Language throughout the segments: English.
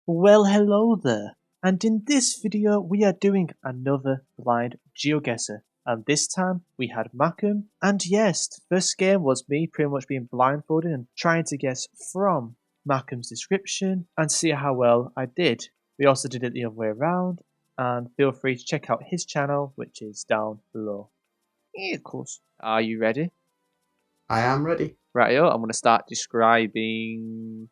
Well, hello there, and in this video we are doing another blind GeoGuessr, and this time we had Maccem, and yes, the first game was me pretty much being blindfolded and trying to guess from Maccem's description and see how well I did. We also did it the other way around, and feel free to check out his channel, which is down below. Yeah, of course. Are you ready? I am ready. Rightio, I'm going to start describing.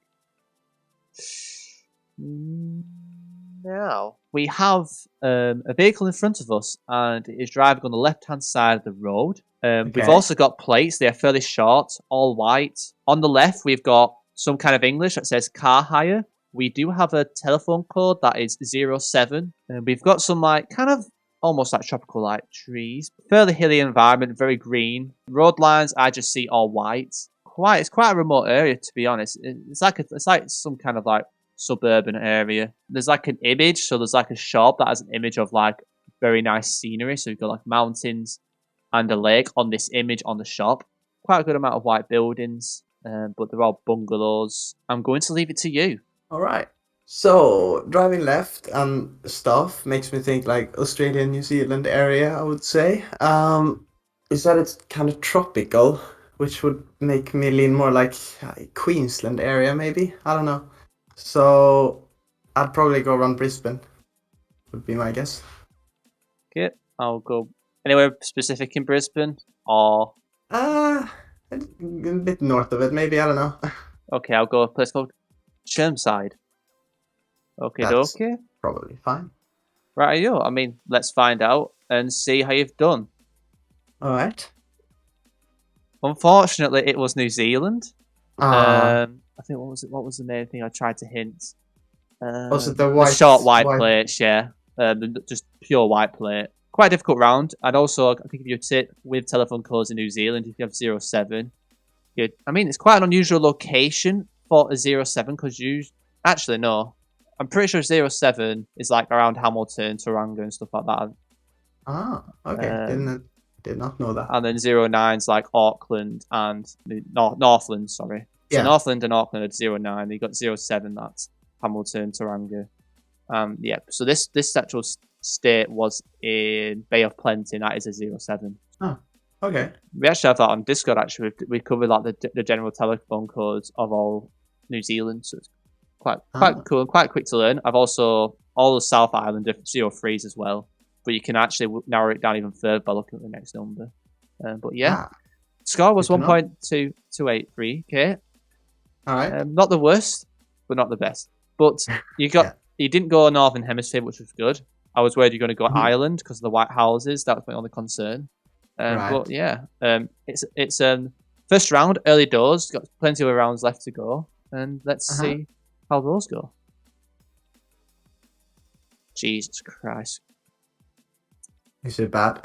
Now, we have a vehicle in front of us, and it is driving on the left-hand side of the road. We've Okay. also got plates. They are fairly short, all white. On the left, we've got some kind of English that says car hire. We do have a telephone code that is 07. And we've got some kind of almost like tropical trees. Fairly hilly environment, very green. Road lines, I just see all white. It's quite a remote area, to be honest. It's like some kind of suburban area. There's an image, so there's a shop that has an image of very nice scenery. So you've got mountains and a lake on this image on the shop. Quite a good amount of white buildings, but they're all bungalows. I'm going to leave it to you. All right. So driving left and stuff makes me think like Australia, New Zealand area, I would say. Is that it's kind of tropical, which would make me lean more like Queensland area, maybe. I don't know. So I'd probably go around Brisbane. Would be my guess. Okay, I'll go anywhere specific in Brisbane, or A bit north of it, maybe. I don't know. okay, I'll go a place called Chermside. Okay, That's okay. probably fine. Right, you. I mean, let's find out and see how you've done. All right. Unfortunately, it was New Zealand. Ah. I think what was the main thing I tried to hint? Also the The short white white. plates, yeah. Just pure white plate. Quite a difficult round. And also, I can give you a tip with telephone calls in New Zealand. If you have 07, I mean, it's quite an unusual location for a 07 because you actually no. I'm pretty sure 07 is around Hamilton, Tauranga, and stuff like that. Ah, okay. Did not know that. And then 09's Auckland and Northland, sorry. So Yeah. Northland and Auckland at 09. You got 07, that's Hamilton, Tauranga. Yeah, so this actual state was in Bay of Plenty, and that is a 07. Oh, okay. We actually have that on Discord, actually. We covered the general telephone codes of all New Zealand, so it's quite cool and quite quick to learn. I've also all the South Island different 03s as well, but you can actually narrow it down even further by looking at the next number. But yeah, score was 1.2283. Okay, all right. not the worst, but not the best. But you got you didn't go Northern Hemisphere, which was good. I was worried you're going to go Ireland because of the white houses. That was my only concern. Right. But yeah, it's first round, early doors. Got plenty of rounds left to go, and let's see how those go. Jesus Christ. Is it bad?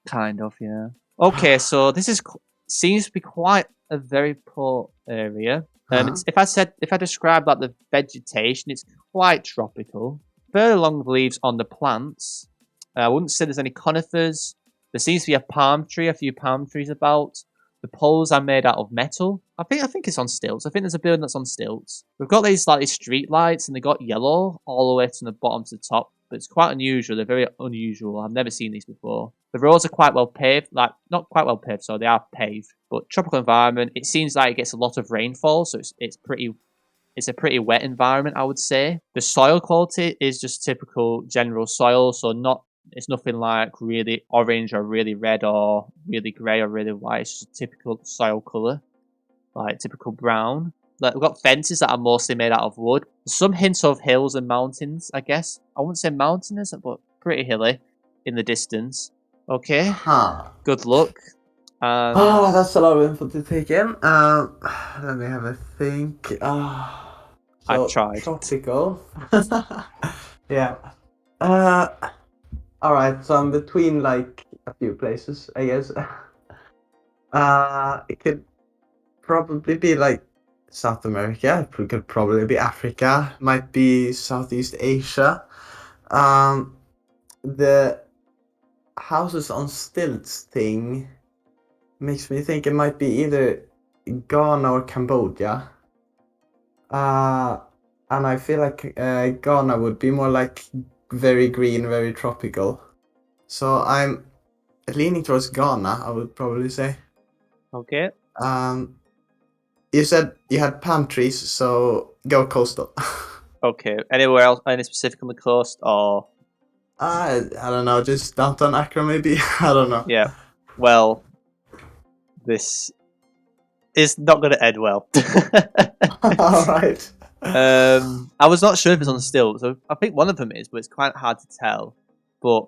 Kind of, yeah. Okay, so this seems to be quite a very poor area. If I describe the vegetation, it's quite tropical. Very long leaves on the plants. I wouldn't say there's any conifers. There seems to be a few palm trees about. The poles are made out of metal. I think it's on stilts. I think there's a building that's on stilts. We've got these street lights, and they got yellow all the way from the bottom to the top. But it's quite unusual. They're very unusual. I've never seen these before. The roads are quite well paved. Not quite well paved, so they are paved. But tropical environment. It seems like it gets a lot of rainfall, so it's a pretty wet environment, I would say. The soil quality is just typical general soil, so it's nothing like really orange or really red or really grey or really white. It's just a typical soil colour, typical brown. We've got fences that are mostly made out of wood. Some hints of hills and mountains, I guess. I wouldn't say mountainous, but pretty hilly in the distance. Okay. Good luck. That's a lot of info to take in. Let me have a think. I've tried. Tropical. Yeah. All right. So I'm between a few places, I guess. It could probably be South America. It could probably be Africa. Might be Southeast Asia. The houses on stilts thing makes me think it might be either Ghana or Cambodia. Uh, and I feel like Ghana would be more like very green, very tropical. So I'm leaning towards Ghana, I would probably say. Okay. Um, you said you had palm trees, so go coastal. Okay. Anywhere else? Any specific on the coast or? I don't know, just downtown Accra maybe. I don't know. Yeah. Well, this is not going to end well. All right. I was not sure if it's on stilts. So I think one of them is, but it's quite hard to tell. But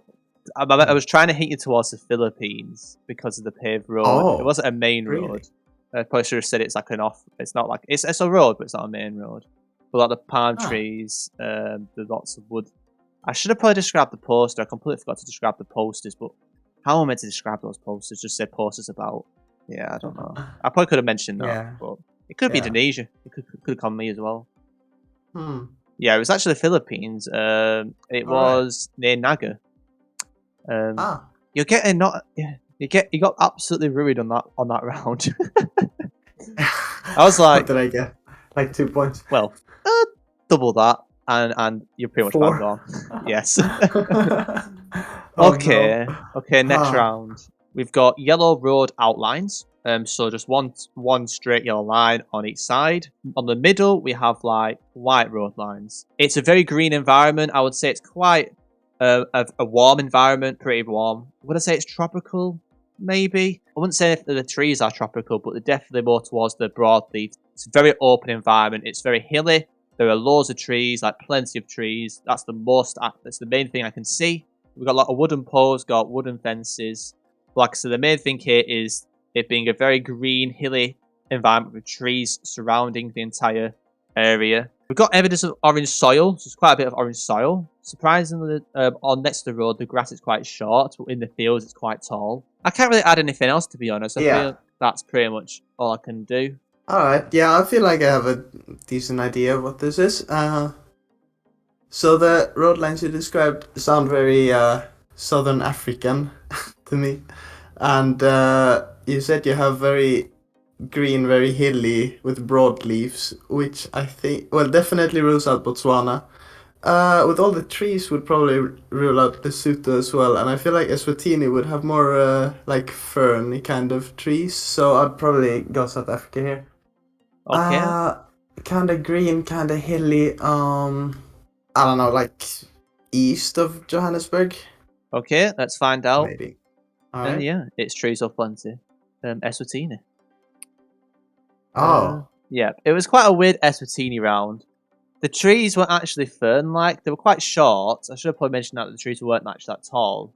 I was trying to hit you towards the Philippines because of the paved road. It Oh, wasn't a main really? road. I probably should have said it's like an off. It's not like it's a road, but it's not a main road. But like the palm Ah. trees, there's lots of wood. I should have probably described the poster. I completely forgot to describe the posters. But how am I meant to describe those posters? Just say posters about. Yeah, I don't know. I probably could have mentioned that, Yeah. but it could be Yeah. Indonesia. It could have come me as well. Hmm. Yeah, it was actually the Philippines. It All right. was near Naga. Um, Ah. you're getting not. Yeah, you got absolutely ruined on that round. I was What like, did I get? Like 2 points. well, double that, and you're pretty much bang 4. on. Yes. Oh no. Okay. Next Huh. round, we've got yellow road outlines. So just one straight yellow line on each side. On the middle, we have like white road lines. It's a very green environment. I would say it's quite a warm environment, pretty warm. Would I say it's tropical? Maybe. I wouldn't say if the trees are tropical, but they're definitely more towards the broadleaf. It's a very open environment. It's very hilly. There are loads of trees, like plenty of trees. That's the main thing I can see. We've got a lot of wooden poles, got wooden fences. Like I said, the main thing here is it being a very green, hilly environment with trees surrounding the entire area. We've got evidence of orange soil, so there's quite a bit of orange soil. Surprisingly, on next to the road, the grass is quite short, but in the fields, it's quite tall. I can't really add anything else, to be honest. I Yeah. feel that's pretty much all I can do. All right. Yeah, I feel like I have a decent idea of what this is. So the road lines you described sound very Southern African to me, and you said you have very green, very hilly with broad leaves, which I think well definitely rules out Botswana. With all the trees would probably rule out Lesotho as well, and I feel like Eswatini would have more like ferny kind of trees, so I'd probably go South Africa here. Okay, Uh, kind of green, kind of hilly. I don't know, like east of Johannesburg, okay, let's find out. maybe. All And right. yeah, it's trees of plenty. Eswatini. Oh, Yeah, it was quite a weird Eswatini round. The trees weren't actually fern-like; they were quite short. I should have probably mentioned that the trees weren't actually that tall.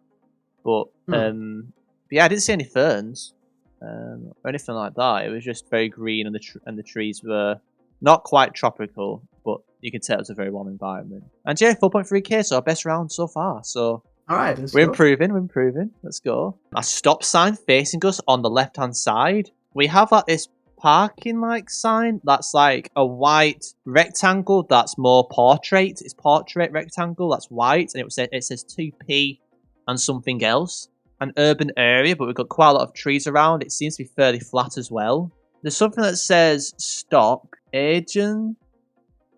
But hmm. but yeah, I didn't see any ferns or anything like that. It was just very green, and the trees were not quite tropical, but you can tell it's a very warm environment. And yeah, 4.3k, so our best round so far. So All right, let's we're go. improving. We're improving. Let's go. A stop sign facing us on the left-hand side. We have like this parking like sign that's like a white rectangle that's more portrait. It's portrait rectangle that's white, and it says 2p and something else. An urban area, but we've got quite a lot of trees around. It seems to be fairly flat as well. There's something that says stock agent.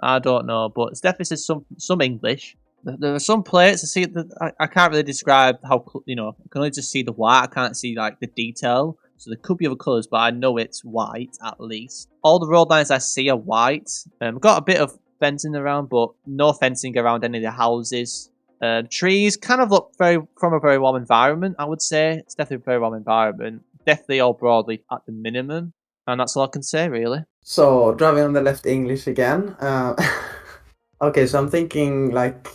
I don't know, but it definitely says some English. There are some plates. I see that I can't really describe how I can only just see the white. I can't see like the detail. So there could be other colours, but I know it's white at least. All the road lines I see are white. We've got a bit of fencing around, but no fencing around any of the houses. Trees kind of look from a very warm environment. I would say it's definitely a very warm environment. Definitely all broadleaf at the minimum, and that's all I can say really. So driving on the left English again. Okay, so I'm thinking like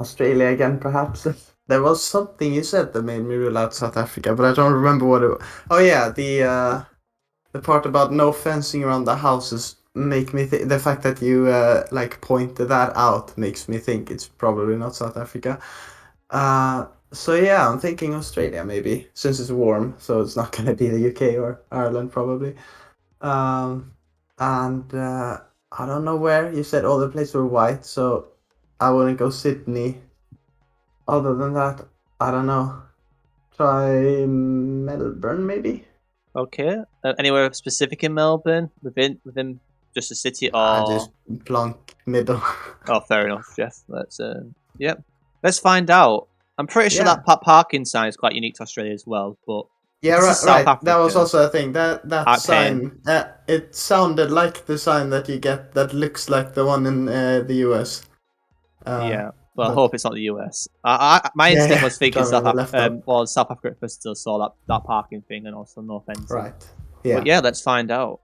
Australia again, perhaps. There was something you said that made me rule out South Africa, but I don't remember what it was. Oh yeah, the part about no fencing around the houses make me think. The fact that you like pointed that out makes me think it's probably not South Africa. So yeah, I'm thinking Australia maybe, since it's warm, so it's not gonna be the UK or Ireland probably. Um, and I don't know where. You said all the places were white, so I wouldn't go Sydney. Other than that, I don't know. Try Melbourne maybe. Okay. Anywhere specific in Melbourne within just a city I or? just plonk middle. Oh, fair enough, Jeff. Yep. Let's find out. I'm pretty sure Yeah. that parking sign is quite unique to Australia as well, but Yeah, this is right, South right. That was Africa. also a thing. That Alright, paying. sign, it sounded like the sign that you get that looks like the one in the US. Yeah. Well, I But hope it's not the US. My yeah, instinct yeah, was thinking driving with the left up. South Africa still saw that parking thing, and also no fencing. Right. But Yeah. yeah, let's find out.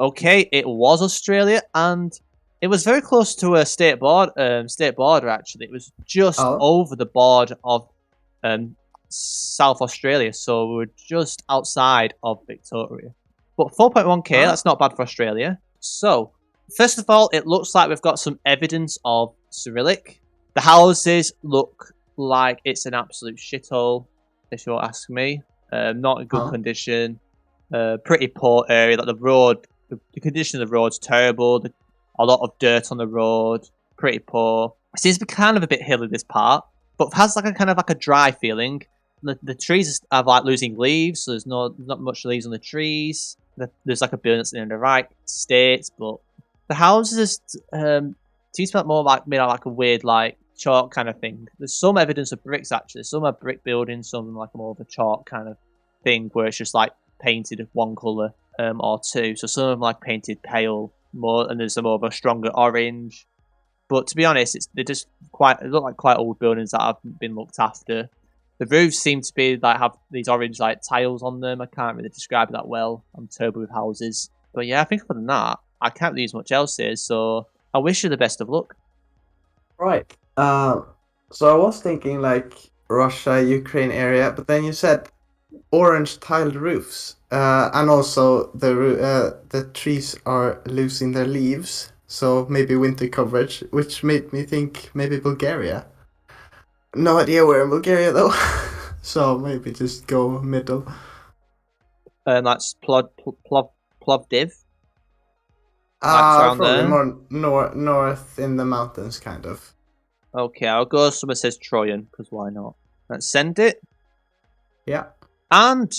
Okay, it was Australia, and it was very close to a state border. Actually, it was just Oh. over the border of South Australia, so we were just outside of Victoria. But 4.1k, Ah. that's not bad for Australia. So, first of all, it looks like we've got some evidence of Cyrillic. The houses look like it's an absolute shithole, if you'll ask me. Not in good Huh. condition. Pretty poor area. Like the condition of the road's terrible. A lot of dirt on the road. Pretty poor. It seems to be kind of a bit hilly, this part, but has like a kind of like a dry feeling. The trees are like losing leaves, so there's not much leaves on the trees. There's like a building that's in the right state, but the houses seem to be more like made out like a weird like chalk kind of thing. There's some evidence of bricks actually. Some are brick buildings, some like more of a chalk kind of thing where it's just like painted one color or two. So some of them like painted pale more, and there's some more of a stronger orange. But to be honest, they look like quite old buildings that haven't been looked after. The roofs seem to be like have these orange like tiles on them. I can't really describe it that well. I'm terrible with houses, but yeah, I think other than that, I can't really use much else here. So I wish you the best of luck. Right. So I was thinking like Russia, Ukraine area, but then you said orange tiled roofs, and also the trees are losing their leaves, so maybe winter coverage, which made me think maybe Bulgaria. No idea where in Bulgaria though, so maybe just go middle. That's Plovdiv, like it's around Probably there. more north in the mountains, kind of. Okay, I'll go. Someone says Troyan because why not? Let's send it. Yeah. And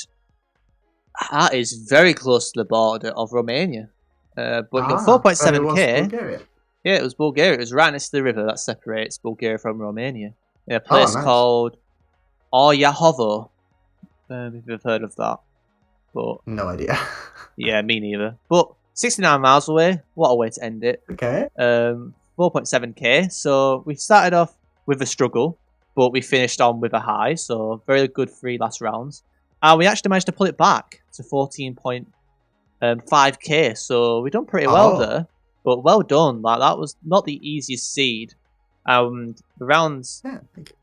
that is very close to the border of Romania. But you got But it was 4.7k. Bulgaria. Yeah, it was Bulgaria. It was right next to the river that separates Bulgaria from Romania. In a Oh, place nice. called Oryahovo. If you've heard of that. But No idea. yeah, me neither. But 69 miles away. What a way to end it. Okay. 4.7k. So we started off with a struggle, but we finished on with a high. So very good 3 last rounds. And we actually managed to pull it back to 14.5k. So we've done pretty well Oh. there. But well done. Like that was not the easiest seed. The rounds Yeah, thank you.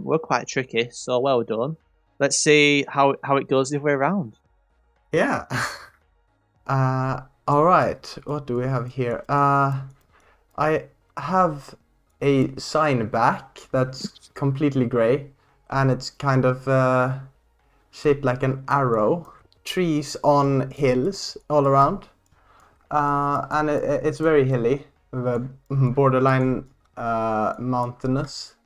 were quite tricky. So well done. Let's see how it goes the other way around. Yeah. All right. What do we have here? I have a sign back that's completely gray, and it's kind of shaped like an arrow. Trees on hills all around, and it's very hilly, with a borderline mountainous.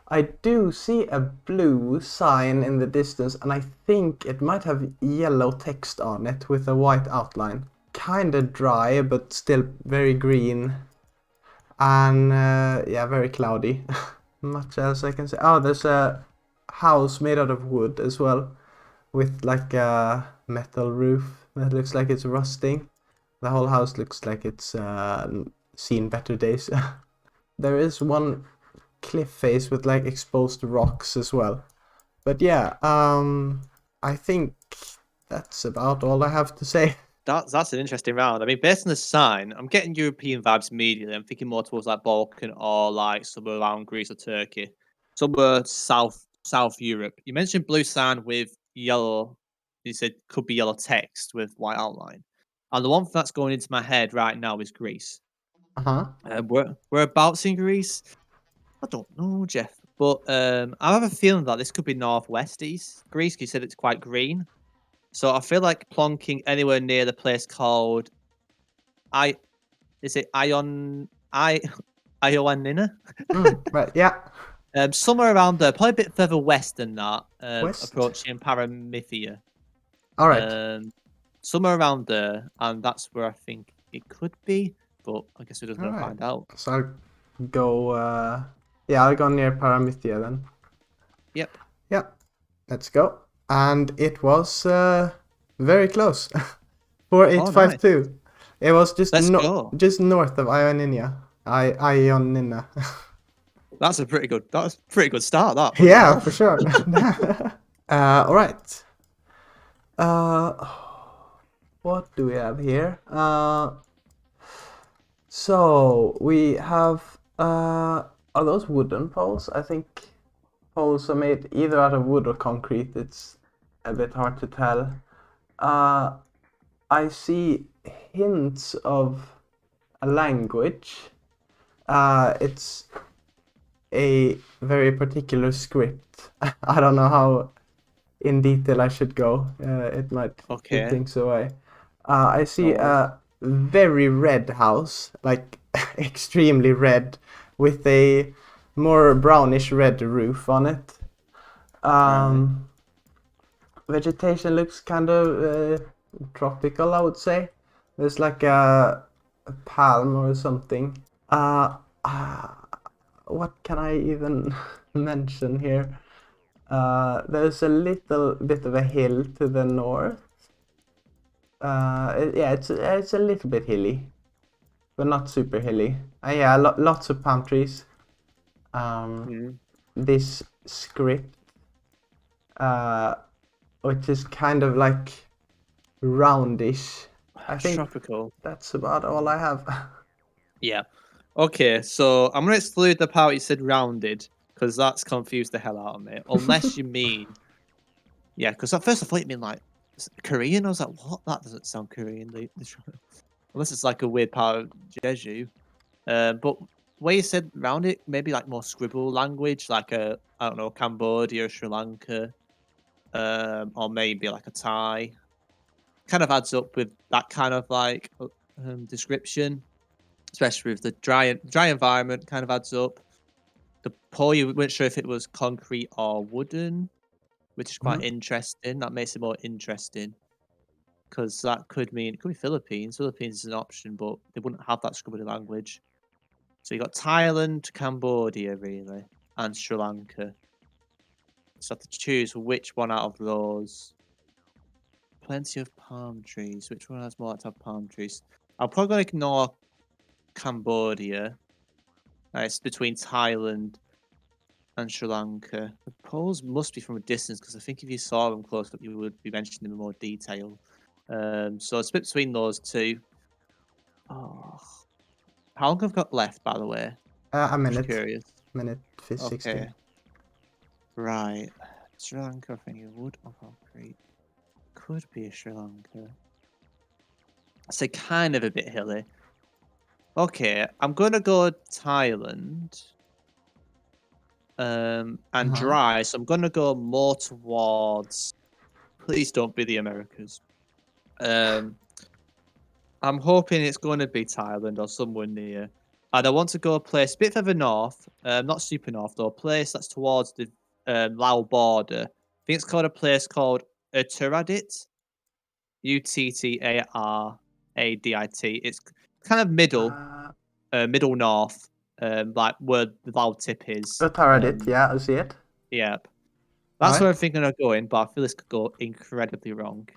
I do see a blue sign in the distance, and I think it might have yellow text on it with a white outline. Kinda dry, but still very green. And yeah, very cloudy. Much else I can say. Oh, there's a house made out of wood as well, with like a metal roof that looks like it's rusting. The whole house looks like it's seen better days. There is one cliff face with like exposed rocks as well. But yeah, I think that's about all I have to say. That's an interesting round. I mean, based on the sign, I'm getting European vibes immediately. I'm thinking more towards like Balkan or like somewhere around Greece or Turkey, somewhere South Europe. You mentioned blue sign with yellow. You said could be yellow text with white outline. And the one that's going into my head right now is Greece. Uh-huh. Whereabouts in Greece? I don't know, Jeff. But I have a feeling that this could be northwest East Greece. You said it's quite green. So I feel like plonking anywhere near the place called I is it Ioannina? Right, yeah. Somewhere around there, probably a bit further west than that, West. approaching Paramythia. All right. Um, somewhere around there, and that's where I think it could be. But I guess we're just gonna find out. So I'll go. I'll go near Paramithia then. Yep. Yeah, let's go. And it was very close. 4852. It was just Let's go. just north of Ioannina. Ioannina. That's a pretty good. That's a pretty good start. That. Yeah, for sure. All right. What do we have here? So we have. Are those wooden poles? I think poles are made either out of wood or concrete. It's a bit hard to tell. I see hints of a language. It's a very particular script. I don't know how in detail I should go. It might give things away. I see a very red house, like extremely red, with a more brownish red roof on it. Vegetation looks kind of tropical, I would say. There's like a palm or something. What can I even mention here? There's a little bit of a hill to the north. It's a little bit hilly, but not super hilly. Lots of palm trees. This script, which is kind of like roundish. I think tropical. That's about all I have. Yeah. Okay, so I'm gonna exclude the part you said rounded because that's confused the hell out of me. Unless you mean, yeah, because at first I thought you mean like Korean. I was like, what? That doesn't sound Korean. Unless it's like a weird part of Jeju. But where you said rounded, maybe like more scribble language, like I don't know, Cambodia, Sri Lanka, or maybe like a Thai. Kind of adds up with that kind of like description. Especially with the dry environment, kind of adds up. The pole, you weren't sure if it was concrete or wooden, which is quite interesting. That makes it more interesting because that could mean it could be Philippines. Philippines is an option, but they wouldn't have that scribbly language. So you got Thailand, Cambodia, really, and Sri Lanka. So I have to choose which one out of those. Plenty of palm trees. Which one has more to have palm trees? I'm probably going to ignore Cambodia. It's between Thailand and Sri Lanka. The poles must be from a distance because I think if you saw them close up, you would be mentioning them in more detail. So it's between those two. Oh, how long have I got left, by the way? A minute. Just curious. Minute 16. Okay. Right. Sri Lanka, I think it would or concrete. Could be a Sri Lanka. I say kind of a bit hilly. Okay, I'm gonna go Thailand. And dry, so I'm gonna go more towards. Please don't be the Americas. I'm hoping it's going to be Thailand or somewhere near. And I want to go a place a bit further north, not super north though, a place that's towards the Lao border. I think it's called a place called Uttaradit. Uttaradit. It's kind of middle north, like where the Lao tip is. Uttaradit, yeah, I see it. Yep. That's where I'm thinking of going, but I feel this could go incredibly wrong.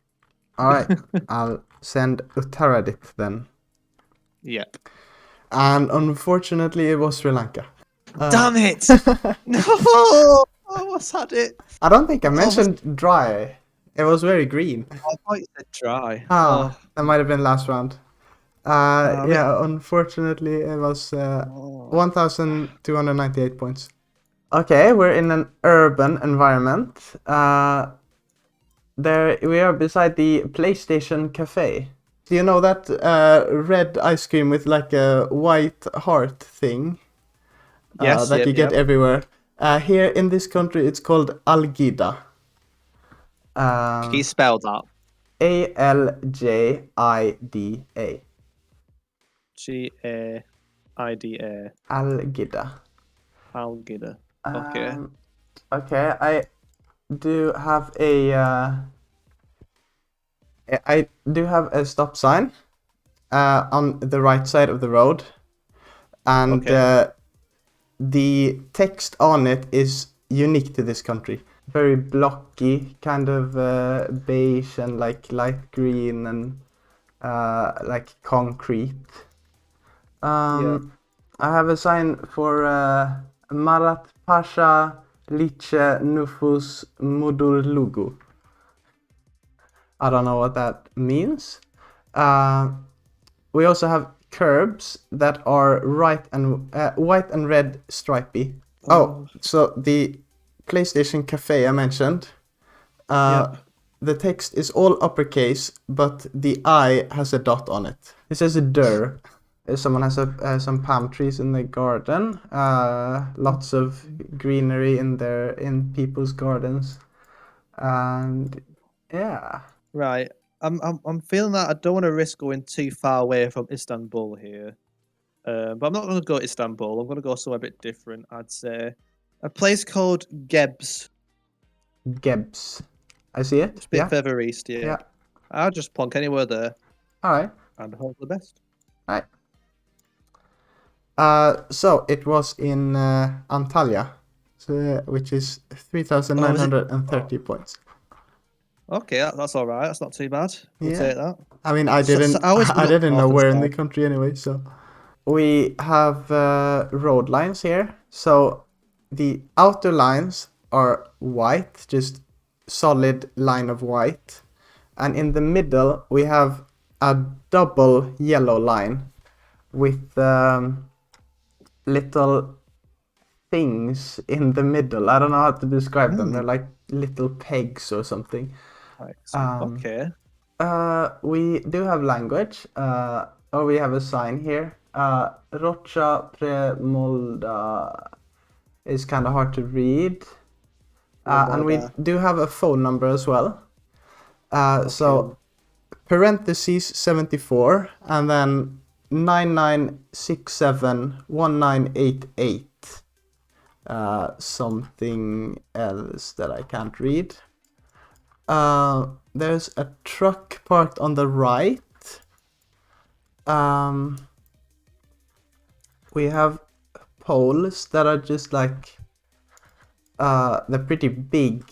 Alright, I'll send Uttaradit then. Yep. And unfortunately, it was Sri Lanka. Damn it! No! I almost had it. I don't think I mentioned dry. It was very green. I thought you said dry. That might have been last round. Unfortunately, it was 1,298 points. Okay, we're in an urban environment. There we are beside the PlayStation Cafe. Do you know that red ice cream with like a white heart thing? Yes, that you get everywhere. Here in this country, it's called Algida. Can you spell that? Aljida. Gaida. Algida. Algida. Okay. Okay, I do have a I do have a stop sign on the right side of the road, and Okay. the text on it is unique to this country. Very blocky, kind of beige and like light green and like concrete. Yeah. I have a sign for Marat Pasha Liche Nufus Mudurlugu. I don't know what that means. Uh, we also have curbs that are white and red stripy. Oh, Oh. so the PlayStation Cafe I mentioned, Yep. the text is all uppercase, but the I has a dot on it. It says der. Someone has some palm trees in the garden. Lots of greenery in people's gardens, and yeah. Right. I'm feeling that I don't want to risk going too far away from Istanbul here. But I'm not going to go to Istanbul. I'm going to go somewhere a bit different. I'd say a place called Gebs. Gebs. I see it. It's a bit Yeah. further east. Yeah. Yeah. I'll just plonk anywhere there All right. and hope for the best. All right. So it was in Antalya, so, which is Oh, is it? 3,930 points. Okay, that's all right. That's not too bad. We'll Yeah. take that. I mean, I So didn't, I always I been up didn't know north and where in the south. country anyway. So we have road lines here. So the outer lines are white, just solid line of white, and in the middle we have a double yellow line with little things in the middle. I don't know how to describe them. They're like little pegs or something. Um, Okay. we do have language, or we have a sign here. Rocha Premolda is kind of hard to read. And we Remolda. do have a phone number as well. Okay. So parentheses 74 and then 99671988. Something else that I can't read. There's a truck parked on the right. We have poles that are just like they're pretty big,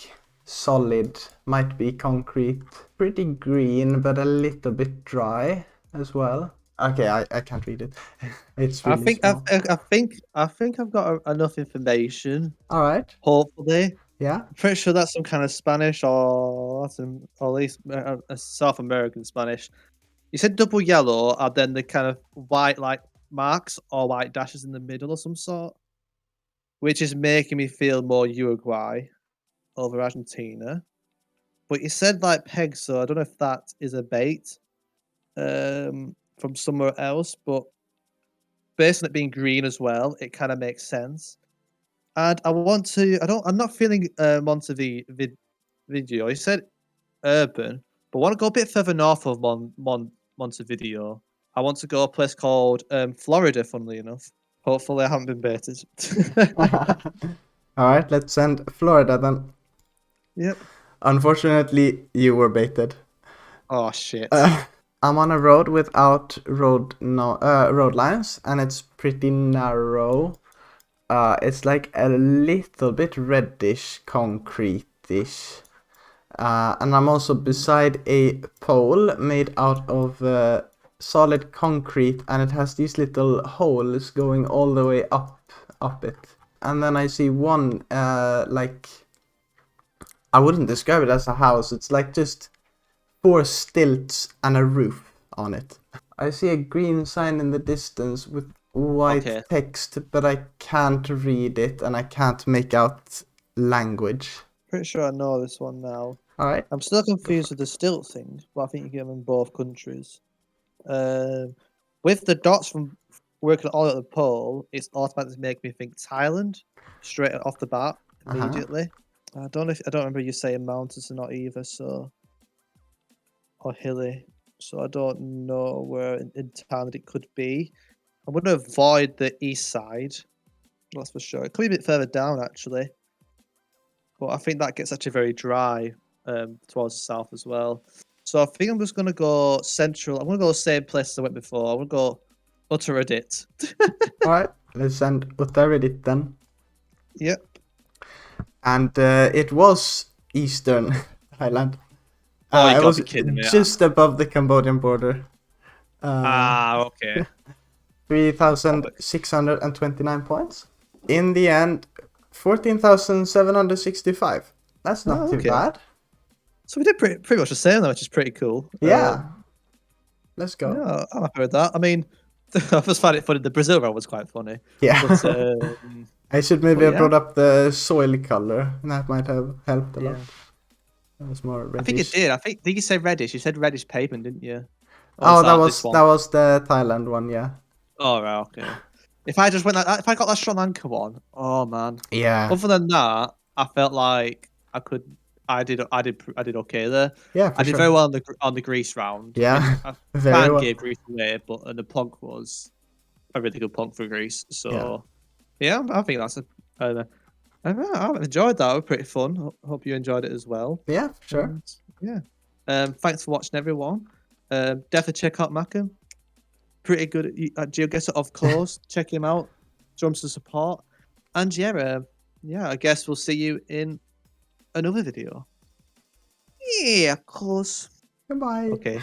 solid, might be concrete, pretty green, but a little bit dry as well. Okay, I can't read it. It's I really think I've, small. I think I've got enough information. All right. Hopefully, Yeah. I'm pretty sure that's some kind of Spanish or Latin, or at least a South American Spanish. You said double yellow, and then the kind of white like marks or white dashes in the middle of some sort, which is making me feel more Uruguay over Argentina. But you said like peg, so I don't know if that is a bait from somewhere else, but based on it being green as well, it kind of makes sense. And I want to. I'm not feeling Montevideo. You said urban, but I want to go a bit further north of Montevideo. I want to go a place called Florida. Funnily enough, hopefully I haven't been baited. All right, let's send Florida then. Yep. Unfortunately, you were baited. Oh shit. Uh, I'm on a road without road lines, and it's pretty narrow. It's like a little bit reddish, concrete-ish. And I'm also beside a pole made out of solid concrete, and it has these little holes going all the way up it. And then I see one like I wouldn't describe it as a house. It's like just four stilts and a roof on it. I see a green sign in the distance with white Okay. text, but I can't read it and I can't make out language. Pretty sure I know this one now. All right. I'm still Go for confused with the stilt thing, but I think you get them in both countries. Um, with the dots from working all at the pole, it's automatically making me think Thailand straight off the bat it. Uh-huh. immediately. I don't remember you saying mountains or not either, so or hilly. So I don't know where in Thailand it could be. I'm going to avoid the east side. That's for sure. It could be a bit further down actually, but I think that gets actually very dry towards the south as well. So I think I'm just gonna go central. I'm gonna go the same place as I went before. I'm gonna go Uttaradit. Alright, let's send Uttaradit then. Yep. And it was Eastern Thailand. Oh, you It gotta was be kidding me. just above the Cambodian border. Okay. 3,629 points. In the end, 14,765. That's not too Okay. bad. So we did pretty much the same, though, which is pretty cool. Yeah. Let's go. Yeah, I'm happy with that. I mean, I just find it funny. The Brazil round was quite funny. Yeah. But, I should maybe have yeah. brought up the soil color. That might have helped a lot. Yeah. That was more reddish. I think it did. Did you say reddish? You said reddish pavement, didn't you? Or Oh, was that this one? was the Thailand one, yeah. Oh, right, okay. If I just went if I got that Sri Lanka one, oh man. Yeah. Other than that, I felt like I did okay there. Yeah, for I did sure. very well on the Greece round. Yeah, I very can't well. give Greece away, but the plonk was a really good plonk for Greece. So Yeah. I think that's I've enjoyed that. It was pretty fun. Hope you enjoyed it as well. Yeah, for sure. And, yeah. Thanks for watching, everyone. Definitely check out Maccem. Pretty good at GeoGuessr, of course. Check him out. Show him some support. And yeah, I guess we'll see you in another video. Yeah, of course. Goodbye. Okay.